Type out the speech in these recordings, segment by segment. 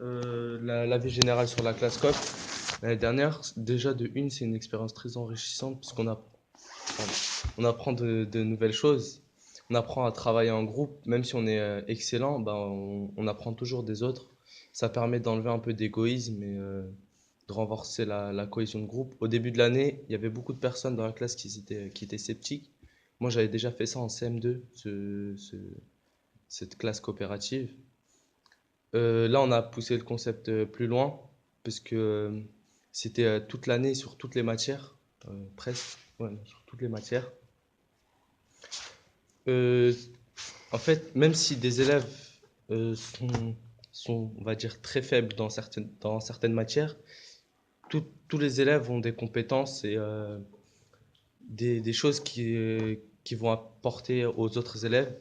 La vie générale sur la classe COP, l'année dernière, déjà de une, c'est une expérience très enrichissante puisqu'on pardon, on apprend de nouvelles choses. On apprend à travailler en groupe, même si on est excellent, ben, on apprend toujours des autres. Ça permet d'enlever un peu d'égoïsme et de renforcer la cohésion de groupe. Au début de l'année, il y avait beaucoup de personnes dans la classe qui étaient sceptiques. Moi, j'avais déjà fait ça en CM2, cette classe coopérative. Là, on a poussé le concept plus loin, parce que c'était toute l'année sur toutes les matières, presque, ouais, non, sur toutes les matières. Euh, En fait, même si des élèves euh, sont, on va dire, très faibles dans certaines matières, tous les élèves ont des compétences et des choses qui vont apporter aux autres élèves,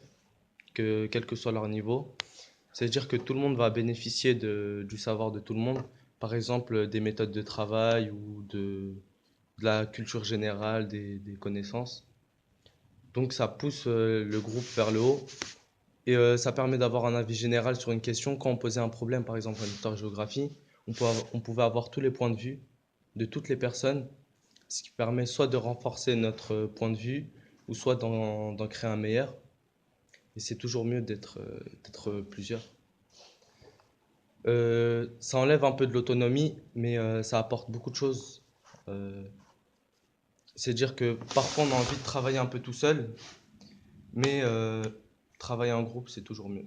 quel que soit leur niveau. C'est-à-dire que tout le monde va bénéficier du savoir de tout le monde. Par exemple, des méthodes de travail ou de la culture générale, des connaissances. Donc ça pousse le groupe vers le haut et ça permet d'avoir un avis général sur une question. Quand on posait un problème, par exemple en histoire-géographie, on pouvait avoir tous les points de vue de toutes les personnes, ce qui permet soit de renforcer notre point de vue ou soit d'en créer un meilleur. Et c'est toujours mieux d'être plusieurs. Ça enlève un peu de l'autonomie, mais ça apporte beaucoup de choses. Euh, C'est-à-dire que parfois on a envie de travailler un peu tout seul, mais travailler en groupe c'est toujours mieux.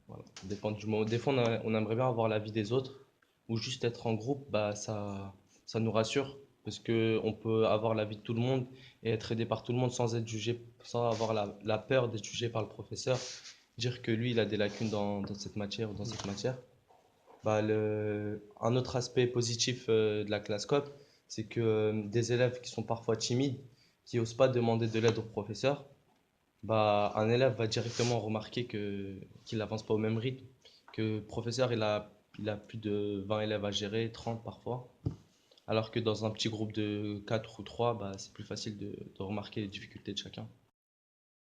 Voilà. Ça dépend du moment. Des fois on aimerait bien avoir l'avis des autres, ou juste être en groupe, bah ça nous rassure, parce que on peut avoir l'avis de tout le monde et être aidé par tout le monde sans être jugé, sans avoir la peur d'être jugé par le professeur, dire que lui il a des lacunes dans cette matière ou dans cette matière. Bah, un autre aspect positif de la classe COP, c'est que des élèves qui sont parfois timides, qui n'osent pas demander de l'aide au professeur, bah, un élève va directement remarquer qu'il n'avance pas au même rythme, que le professeur il a plus de 20 élèves à gérer, 30 parfois, alors que dans un petit groupe de 4 ou 3, bah, c'est plus facile de remarquer les difficultés de chacun.